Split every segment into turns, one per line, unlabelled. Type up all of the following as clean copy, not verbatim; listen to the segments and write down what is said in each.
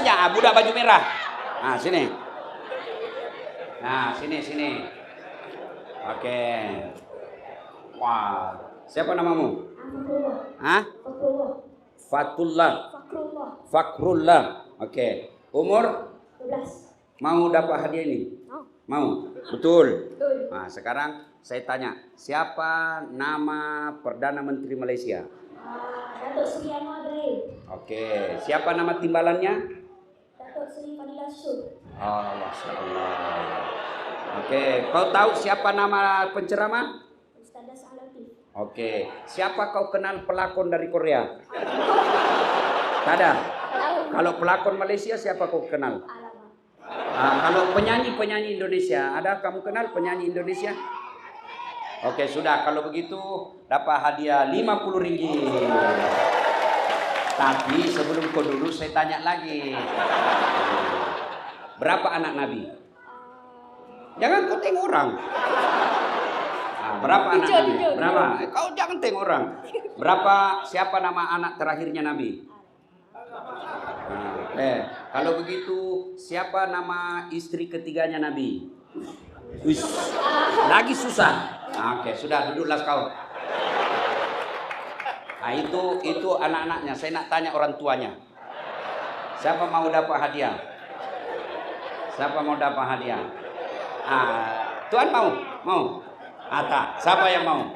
saja. Budak baju merah. Nah, sini. Nah, sini. Oke. Wah, siapa namamu? Hah? Fatullah. Fakrullah. Oke. Umur?
12.
Mau dapat hadiah ini? Mau? Betul. Nah, sekarang saya tanya, siapa nama Perdana Menteri Malaysia?
Datuk Seri Anwar Ibrahim.
Oke. Siapa nama timbalannya?
Datuk Seri Fadilah Syur.
Oh, masyaallah. Oke. Kau tahu siapa nama penceramah?
Ustazah Salatif.
Oke. Siapa kau kenal pelakon dari Korea? Tak ada. Kalau pelakon Malaysia siapa kau kenal? Kalau penyanyi Indonesia, ada kamu kenal penyanyi Indonesia? Oke, sudah. Kalau begitu dapat hadiah 50 ringgit. Tapi sebelum kau dulu saya tanya lagi. Berapa anak Nabi? Jangan kau tengok orang. Berapa anak Nabi? Berapa? Kau jangan tengok orang. Berapa? Siapa nama anak terakhirnya Nabi? Kalau begitu siapa nama istri ketiganya Nabi? Lagi susah. Oke, sudah duduklah kau. Nah, itu anak-anaknya. Saya nak tanya orang tuanya. Siapa mau dapat hadiah? Siapa mau dapat hadiah? Tuan mau? Mau? Tak. Siapa yang mau?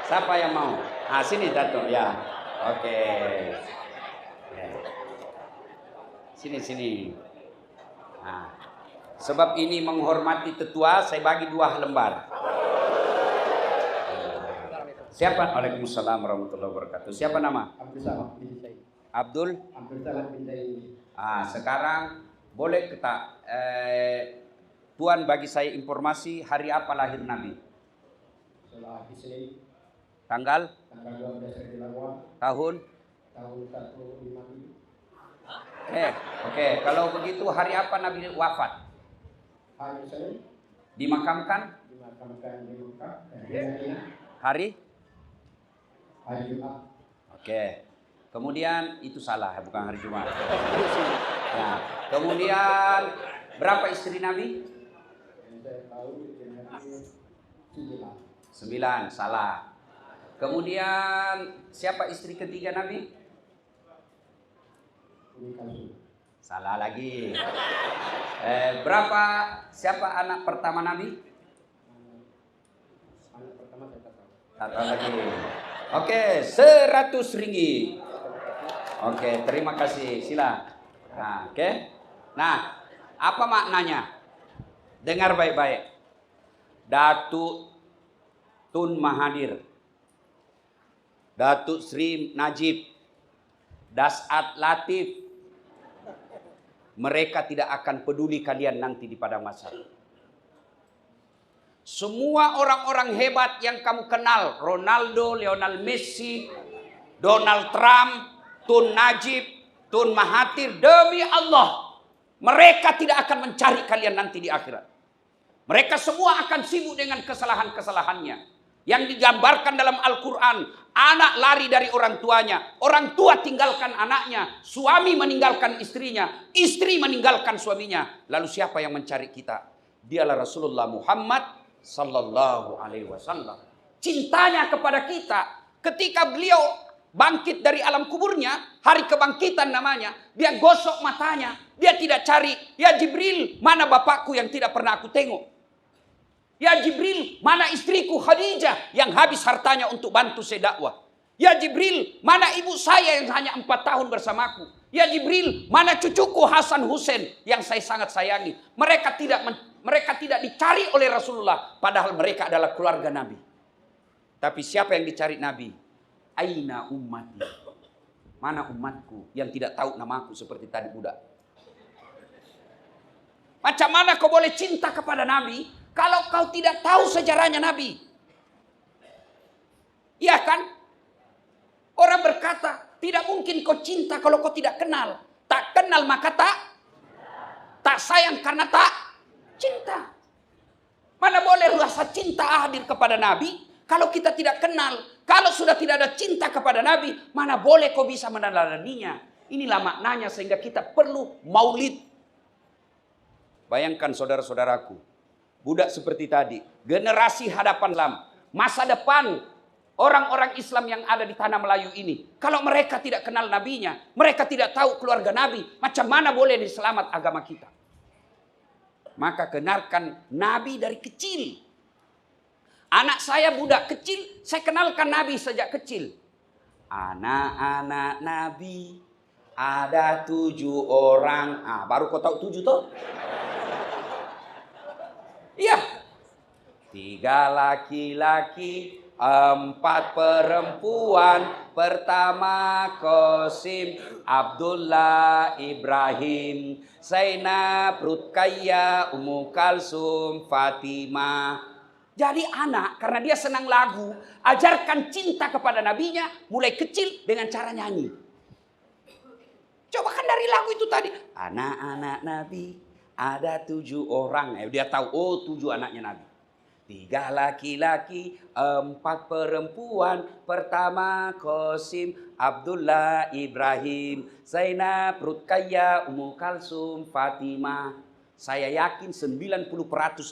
Siapa yang mau? Sini Dato' ya. Oke. Sini. Sebab ini menghormati tetua, saya bagi 2 lembar. Siapa? Waalaikumsalam warahmatullahi wabarakatuh. Siapa nama? Abdul Salam bin Zaini. Sekarang boleh kita Tuan bagi saya informasi hari apa lahir Nabi? Tanggal 12 tahun 157. Oke. Kalau begitu hari apa Nabi wafat? Hari Senin. Dimakamkan di Mekah. Hari Jumat. Oke. Kemudian itu salah, bukan hari Jumat. Nah, kemudian berapa istri Nabi? 9, salah. Kemudian siapa istri ketiga Nabi? Salah lagi. Berapa? Siapa anak pertama Nabi? Anak pertama saya tak tahu. Tak tahu lagi. Oke, 100 ringgit. Oke, terima kasih. Sila. Oke. Nah, apa maknanya? Dengar baik-baik. Datuk Tun Mahathir, Datuk Sri Najib, Dasat Latif, mereka tidak akan peduli kalian nanti di padang mahsyar. Semua orang-orang hebat yang kamu kenal, Ronaldo, Lionel Messi, Donald Trump, Tun Najib, Tun Mahathir, demi Allah, mereka tidak akan mencari kalian nanti di akhirat. Mereka semua akan sibuk dengan kesalahan-kesalahannya. Yang digambarkan dalam Al-Quran, anak lari dari orang tuanya, orang tua tinggalkan anaknya, suami meninggalkan istrinya, istri meninggalkan suaminya. Lalu siapa yang mencari kita? Dialah Rasulullah Muhammad sallallahu alaihi wasallam. Cintanya kepada kita, ketika beliau bangkit dari alam kuburnya, hari kebangkitan namanya, dia gosok matanya, dia tidak cari, ya Jibril, mana bapakku yang tidak pernah aku tengok? Ya Jibril, mana istriku Khadijah yang habis hartanya untuk bantu saya dakwah? Ya Jibril, mana ibu saya yang hanya 4 tahun bersamaku? Ya Jibril, mana cucuku Hasan Hussein yang saya sangat sayangi? Mereka tidak dicari oleh Rasulullah, padahal mereka adalah keluarga Nabi. Tapi siapa yang dicari Nabi? Aina ummati? Mana umatku yang tidak tahu namaku seperti tadi budak? Macam mana kau boleh cinta kepada Nabi kalau kau tidak tahu sejarahnya Nabi? Iya kan? Orang berkata, tidak mungkin kau cinta kalau kau tidak kenal. Tak kenal maka tak sayang karena tak cinta. Mana boleh rasa cinta hadir kepada Nabi kalau kita tidak kenal? Kalau sudah tidak ada cinta kepada Nabi, mana boleh kau bisa meneladaninya? Inilah maknanya sehingga kita perlu maulid. Bayangkan saudara-saudaraku, budak seperti tadi, generasi hadapan Islam, masa depan orang-orang Islam yang ada di tanah Melayu ini. Kalau mereka tidak kenal nabinya, mereka tidak tahu keluarga Nabi, macam mana boleh diselamat agama kita? Maka kenalkan Nabi dari kecil. Anak saya budak kecil, saya kenalkan Nabi sejak kecil. Anak-anak Nabi ada 7 orang. Baru kau tahu 7 toh? Iya. 3 laki-laki, 4 perempuan. Pertama Qasim, Abdullah, Ibrahim, Zainab, Ruqayyah, Ummu Kalsum, Fatimah. Jadi anak, karena dia senang lagu, ajarkan cinta kepada nabinya mulai kecil dengan cara nyanyi. Coba kan dari lagu itu tadi. Anak-anak Nabi ada 7 orang. Dia tahu, oh 7 anaknya Nabi. 3 laki-laki, 4 perempuan. Pertama Qasim, Abdullah, Ibrahim, Zainab, Ruqayyah, Ummu Kalsum, Fatimah. Saya yakin 90%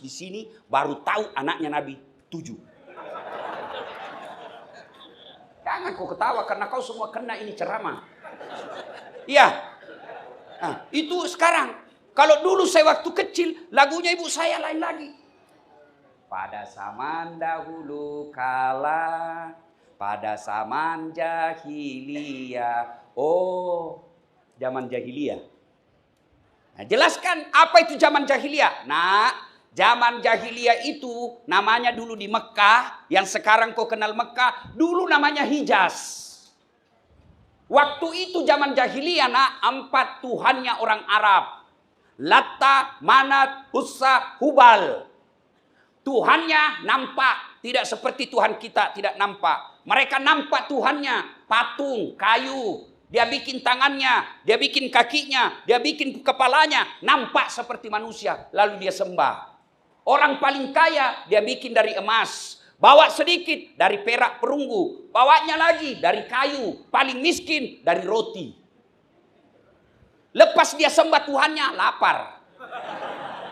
di sini baru tahu anaknya Nabi 7. Jangan kau ketawa karena kau semua kena ini ceramah. Iya. Nah, itu sekarang. Kalau dulu saya waktu kecil, lagunya ibu saya lain lagi. Pada zaman dahulu kala, pada zaman jahiliyah. Oh, zaman jahiliyah. Nah, jelaskan apa itu zaman jahiliyah. Nah, zaman jahiliyah itu namanya dulu di Mekah, yang sekarang kau kenal Mekah, dulu namanya Hijaz. Waktu itu zaman jahiliyah, 4 tuhannya orang Arab. Latta, Manat, Uzza, Hubal. Tuhannya nampak, tidak seperti Tuhan kita tidak nampak. Mereka nampak Tuhannya, patung, kayu. Dia bikin tangannya, dia bikin kakinya, dia bikin kepalanya, nampak seperti manusia, lalu dia sembah. Orang paling kaya dia bikin dari emas, bawa sedikit dari perak perunggu, bawanya lagi dari kayu, paling miskin dari roti. Lepas dia sembah Tuhannya, lapar.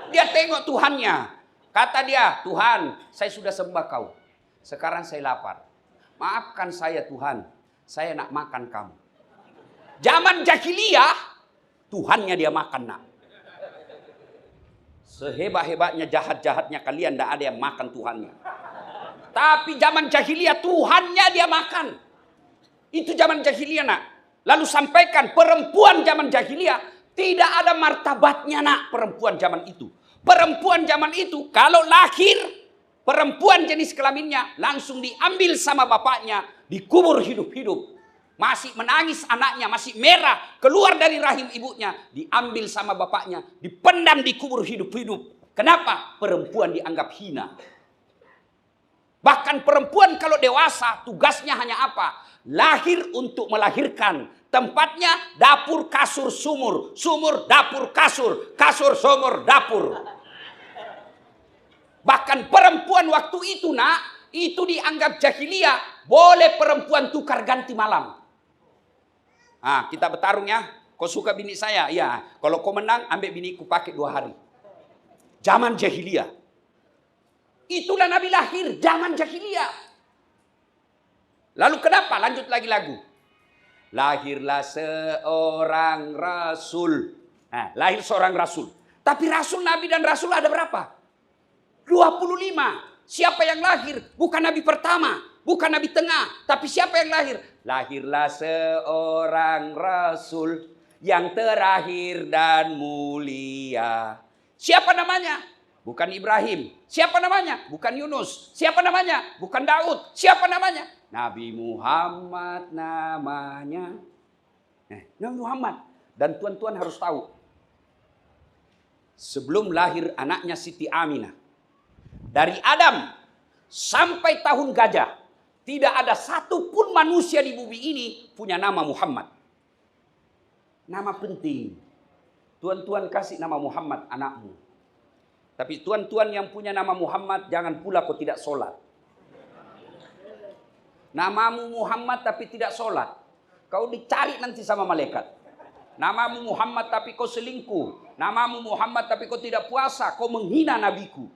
Dia tengok Tuhannya, kata dia, Tuhan, saya sudah sembah kau, sekarang saya lapar. Maafkan saya Tuhan, saya nak makan kamu. Zaman jahiliyah, Tuhannya dia makan nak. Sehebat-hebatnya, jahat-jahatnya kalian, tidak ada yang makan Tuhannya. Tapi zaman jahiliyah, Tuhannya dia makan. Itu zaman jahiliyah nak. Lalu sampaikan, perempuan zaman jahiliyah, tidak ada martabatnya nak perempuan zaman itu. Perempuan zaman itu, kalau lahir, perempuan jenis kelaminnya, langsung diambil sama bapaknya, dikubur hidup-hidup. Masih menangis anaknya, masih merah, keluar dari rahim ibunya, diambil sama bapaknya, dipendam, dikubur hidup-hidup. Kenapa? Perempuan dianggap hina. Bahkan perempuan kalau dewasa, tugasnya hanya apa? Lahir untuk melahirkan. Tempatnya dapur, kasur, sumur. Sumur, dapur, kasur. Kasur, sumur, dapur. Bahkan perempuan waktu itu nak, itu dianggap jahiliyah. Boleh perempuan tukar ganti malam. Kita bertarung ya. Kau suka bini saya? Iya. Kalau kau menang, ambil biniku pakai 2 hari. Zaman jahiliyah. Itulah Nabi lahir, zaman jahiliyah. Lalu kenapa? Lanjut lagi lagu. Lahirlah seorang rasul. Lahir seorang rasul. Tapi rasul, Nabi dan rasul ada berapa? 25. Siapa yang lahir? Bukan Nabi pertama. Bukan Nabi tengah, tapi siapa yang lahir? Lahirlah seorang rasul yang terakhir dan mulia. Siapa namanya? Bukan Ibrahim. Siapa namanya? Bukan Yunus. Siapa namanya? Bukan Daud. Siapa namanya? Nabi Muhammad namanya. Nabi Muhammad. Dan tuan-tuan harus tahu. Sebelum lahir anaknya Siti Aminah, dari Adam sampai tahun gajah, tidak ada satupun manusia di bumi ini punya nama Muhammad. Nama penting. Tuan-tuan kasih nama Muhammad anakmu. Tapi tuan-tuan yang punya nama Muhammad, jangan pula kau tidak sholat. Namamu Muhammad tapi tidak sholat. Kau dicari nanti sama malaikat. Namamu Muhammad tapi kau selingkuh. Namamu Muhammad tapi kau tidak puasa. Kau menghina nabiku.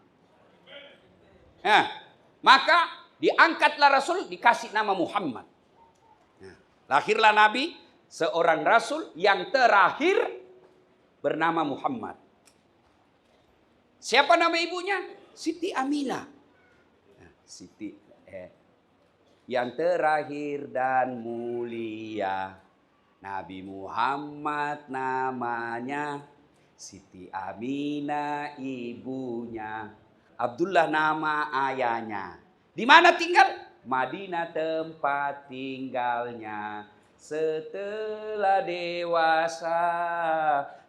Maka diangkatlah Rasul, dikasih nama Muhammad. Lahirlah Nabi, seorang Rasul yang terakhir bernama Muhammad. Siapa nama ibunya? Siti Aminah. Yang terakhir dan mulia, Nabi Muhammad namanya, Siti Aminah ibunya, Abdullah nama ayahnya. Di mana tinggal? Madinah tempat tinggalnya. Setelah dewasa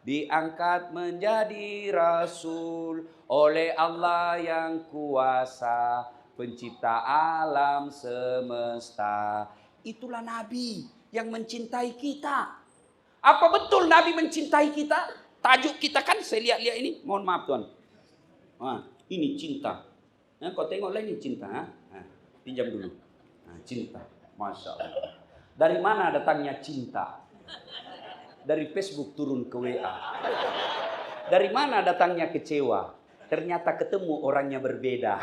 diangkat menjadi Rasul oleh Allah yang kuasa, pencipta alam semesta. Itulah Nabi yang mencintai kita. Apa betul Nabi mencintai kita? Tajuk kita kan saya lihat ini. Mohon maaf Tuan. Ini cinta. Kau tengoklah ini cinta. Pinjam dulu. Cinta. Masya Allah. Dari mana datangnya cinta? Dari Facebook turun ke WA. Dari mana datangnya kecewa? Ternyata ketemu orangnya berbeda.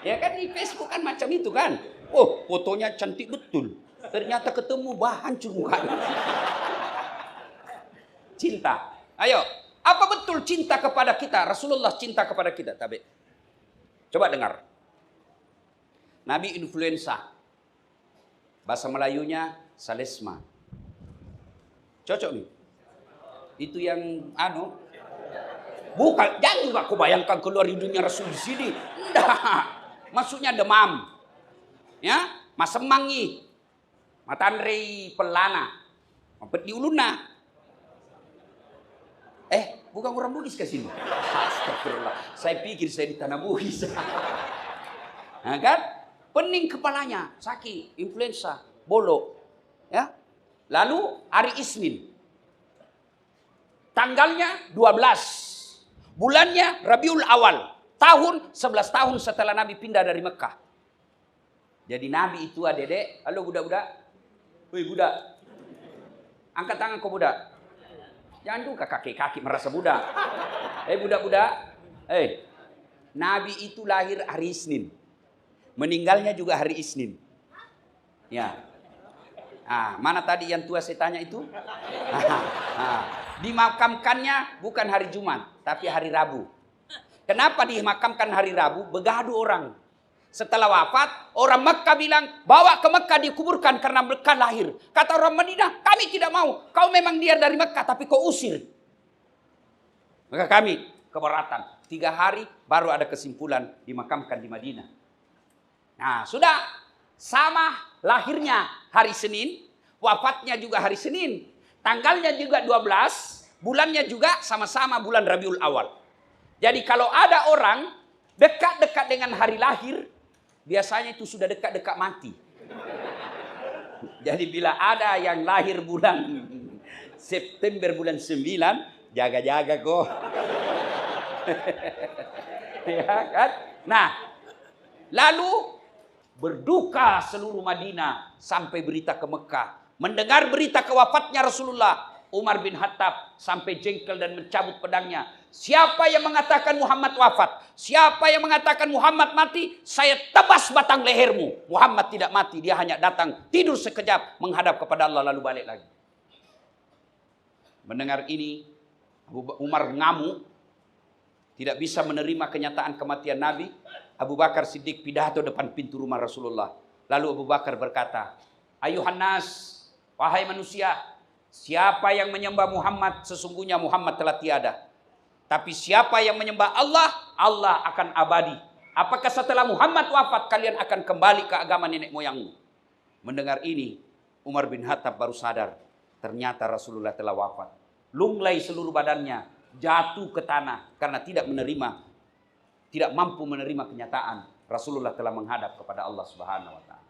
Ya kan di Facebook kan macam itu kan. Oh, fotonya cantik betul. Ternyata ketemu hancur mukanya. Cinta. Ayo, apa betul cinta kepada kita? Rasulullah cinta kepada kita. Tabe. Coba dengar. Nabi influenza. Bahasa Melayunya salesma. Cocok nih. Itu yang bukan, jangan juga kau bayangkan keluar hidungnya Rasul di sini. Enggak. Maksudnya demam. Ya, masemangi. Matandrei pelana. Mampet di uluna. Bukan orang Bugis ke sini. Astagfirullah. Saya pikir saya di tanah Bugis. Nah, kan? Pening kepalanya, sakit, influenza, bolok. Ya. Lalu hari Isnin. Tanggalnya 12. Bulannya Rabiul Awal. Tahun 11 tahun setelah Nabi pindah dari Mekah. Jadi Nabi itu adek-adek. Halo budak-budak. Woi budak. Angkat tangan kau budak. Jangan juga kaki-kaki merasa budak. Budak-budak. Nabi itu lahir hari Isnin. Meninggalnya juga hari Isnin. Ya. Mana tadi yang tua saya tanya itu? Dimakamkannya bukan hari Jumat, tapi hari Rabu. Kenapa dimakamkan hari Rabu? Begaduh orang. Setelah wafat, orang Mekah bilang, bawa ke Mekah dikuburkan karena Mekah lahir. Kata orang Madinah, kami tidak mau. Kau memang dia dari Mekah, tapi kau usir. Maka kami keberatan. 3 hari baru ada kesimpulan dimakamkan di Madinah. Nah, sudah sama lahirnya hari Senin, wafatnya juga hari Senin. Tanggalnya juga 12, bulannya juga sama-sama bulan Rabiul Awal. Jadi kalau ada orang dekat-dekat dengan hari lahir, biasanya itu sudah dekat-dekat mati. Jadi bila ada yang lahir bulan September bulan 9, jaga-jaga kok. Ya kan? Nah, lalu berduka seluruh Madinah sampai berita ke Mekah. Mendengar berita kewafatnya Rasulullah, Umar bin Khattab sampai jengkel dan mencabut pedangnya. Siapa yang mengatakan Muhammad wafat? Siapa yang mengatakan Muhammad mati? Saya tebas batang lehermu. Muhammad tidak mati, dia hanya datang tidur sekejap menghadap kepada Allah lalu balik lagi. Mendengar ini, Umar ngamuk, tidak bisa menerima kenyataan kematian Nabi. Abu Bakar Siddiq pidato depan pintu rumah Rasulullah. Lalu Abu Bakar berkata, Ayuhan nas, wahai manusia, siapa yang menyembah Muhammad, sesungguhnya Muhammad telah tiada. Tapi siapa yang menyembah Allah, Allah akan abadi. Apakah setelah Muhammad wafat, kalian akan kembali ke agama nenek moyangmu? Mendengar ini, Umar bin Khattab baru sadar, ternyata Rasulullah telah wafat. Lunglai seluruh badannya, jatuh ke tanah karena tidak mampu menerima kenyataan Rasulullah telah menghadap kepada Allah Subhanahu wa taala.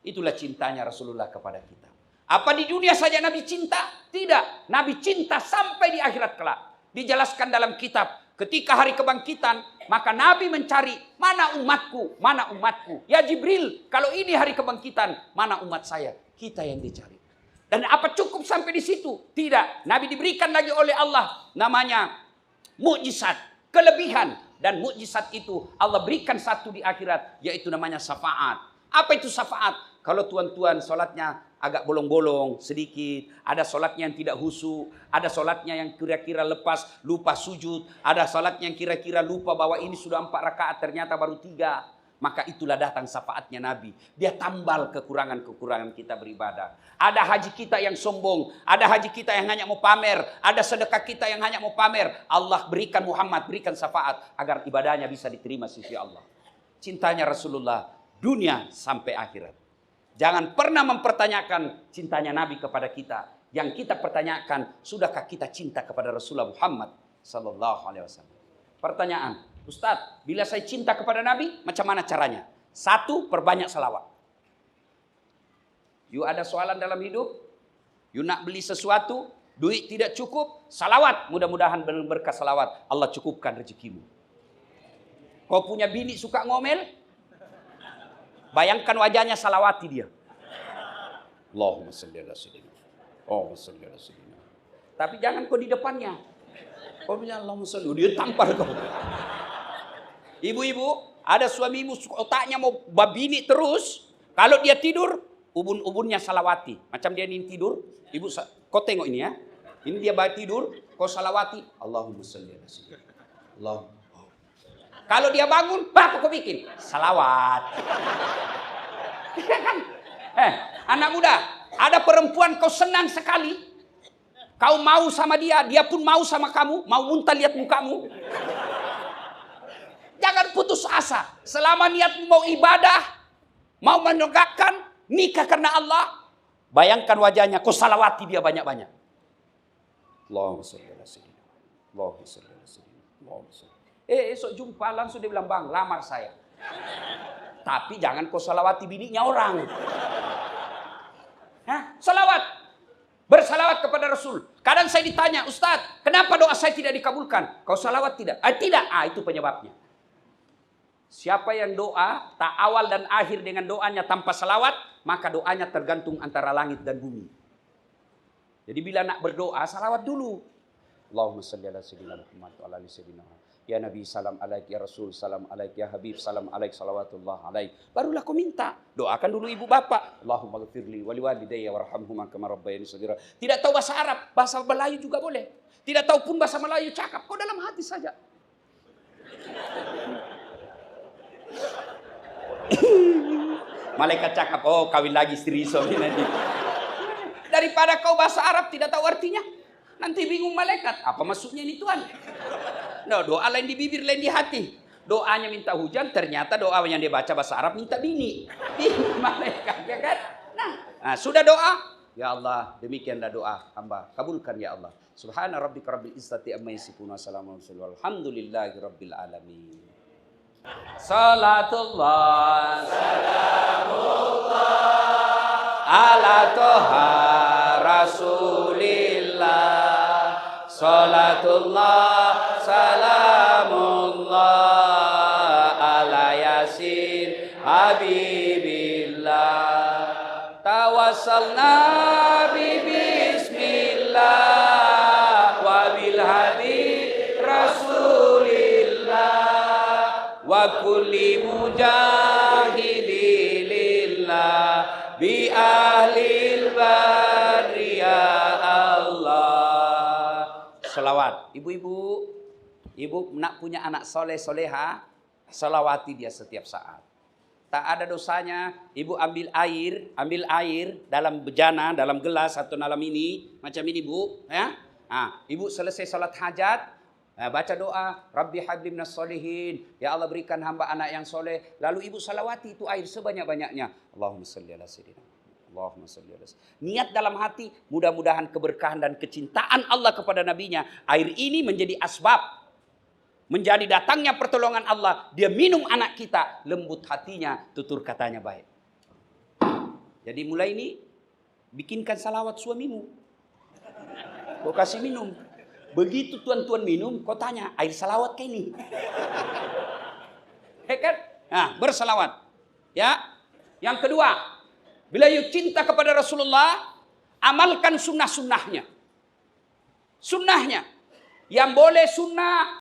Itulah cintanya Rasulullah kepada kita. Apa di dunia saja Nabi cinta? Tidak. Nabi cinta sampai di akhirat kelak. Dijelaskan dalam kitab, ketika hari kebangkitan, maka Nabi mencari, mana umatku? Mana umatku? Ya Jibril, kalau ini hari kebangkitan, mana umat saya? Kita yang dicari. Dan apa cukup sampai di situ? Tidak. Nabi diberikan lagi oleh Allah namanya mukjizat, kelebihan. Dan mukjizat itu Allah berikan satu di akhirat, yaitu namanya syafaat. Apa itu syafaat? Kalau tuan-tuan sholatnya agak bolong-bolong sedikit, ada sholatnya yang tidak khusyuk, ada sholatnya yang kira-kira lupa sujud, ada sholatnya yang kira-kira lupa bahwa ini sudah 4 rakaat ternyata baru 3. Maka itulah datang syafaatnya Nabi. Dia tambal kekurangan-kekurangan kita beribadah. Ada haji kita yang sombong. Ada haji kita yang hanya mau pamer. Ada sedekah kita yang hanya mau pamer. Allah berikan Muhammad, berikan syafaat. Agar ibadahnya bisa diterima sisi Allah. Cintanya Rasulullah, dunia sampai akhirat. Jangan pernah mempertanyakan cintanya Nabi kepada kita. Yang kita pertanyakan, sudahkah kita cinta kepada Rasulullah Muhammad Sallallahu Alaihi Wasallam? Pertanyaan. Ustadz, bila saya cinta kepada Nabi, macam mana caranya? 1, perbanyak salawat. You ada soalan dalam hidup? You nak beli sesuatu, duit tidak cukup, salawat. Mudah-mudahan berkah salawat, Allah cukupkan rezekimu. Kau punya bini suka ngomel? Bayangkan wajahnya, salawati dia. Allahumma salli ala sayyidina. Allahumma salli ala sayyidina. Tapi jangan kau di depannya. Kau bilang Allahumma salli, dia tampar kau. Ibu-ibu, ada suamimu otaknya mau babini terus. Kalau dia tidur, ubun-ubunnya salawati. Macam dia ini tidur, ibu, kau tengok ini ya. Ini dia tidur, kau salawati. Allahumma salli ala sayyidina. Allah. Kalau dia bangun, apa kau bikin? Salawat. Anak muda, ada perempuan kau senang sekali. Kau mau sama dia, dia pun mau sama kamu. Mau muntah lihat mukamu. Jangan putus asa. Selama niatmu mau ibadah, mau menegakkan, nikah karena Allah. Bayangkan wajahnya, kau salawati dia banyak-banyak. Allahumma sholli ala sayyidina. Allahumma sholli ala sayyidina. Allahumma sholli. Esok jumpa langsung dia bilang, bang, lamar saya. Tapi jangan kau salawati bininya orang. Salawat. Bersalawat kepada Rasul. Kadang saya ditanya, Ustadz, kenapa doa saya tidak dikabulkan? Kau salawat tidak? Tidak. Itu penyebabnya. Siapa yang doa tak awal dan akhir dengan doanya tanpa salawat, maka doanya tergantung antara langit dan bumi. Jadi bila nak berdoa, salawat dulu. Allahumma salli ala sayyidina Muhammad wa ala ali sayyidina Muhammad. Ya Nabi, salam alaik, ya Rasul, salam alaik, ya Habib, salam alaik, salawatullah alaik. Barulah kau minta. Doakan dulu ibu bapak. Allahumma ghafirli wa liwalidayya warhamhuma kama rabbayani shaghira. Tidak tahu bahasa Arab, bahasa Melayu juga boleh. Tidak tahu pun bahasa Melayu, cakap. Kau dalam hati saja. Malaikat cakap, oh kawin lagi istri suami nanti. Daripada kau bahasa Arab tidak tahu artinya, nanti bingung malaikat. Apa maksudnya ini Tuhan? No, doa lain di bibir, lain di hati. Doanya minta hujan, ternyata doa yang dia baca bahasa Arab minta bini. Bingung malaikat, ya kan? Nah, sudah doa. Ya Allah, demikianlah doa hamba. Kabulkan ya Allah. Subhana rabbika rabbil izzati amma yasifun wa salamun alhamdulillahi rabbil alamin. Salatullah salamullah ala toha rasulillah. Salatullah salamullah ala yasin habibillah. Tawassalna bi bismillah wa bil habib rasulillah wa kulli mujahidilillah bi ahlil bariyah Allah. Selawat. Ibu-ibu, ibu nak punya anak soleh soleha, selawati dia setiap saat. Tak ada dosanya, ibu ambil air dalam bejana, dalam gelas atau dalam ini, macam ini bu, ya. Ibu selesai salat hajat, baca doa, Rabbi habli minas solihin, ya Allah berikan hamba anak yang soleh. Lalu ibu salawati itu air sebanyak-banyaknya. Allahumma salli ala sayyidina. Allahumma salli ala sayyidina. Niat dalam hati, mudah-mudahan keberkahan dan kecintaan Allah kepada nabinya. Air ini menjadi asbab. Menjadi datangnya pertolongan Allah. Dia minum anak kita. Lembut hatinya. Tutur katanya baik. Jadi mulai ini. Bikinkan salawat suamimu. Kau kasih minum. Begitu tuan-tuan minum. Kau tanya. Air salawat kayak ini. Kan? Nah, bersalawat. Ya. Yang kedua. Bila you cinta kepada Rasulullah. amalkan sunnah-sunnahnya. Sunnahnya. Yang boleh sunnah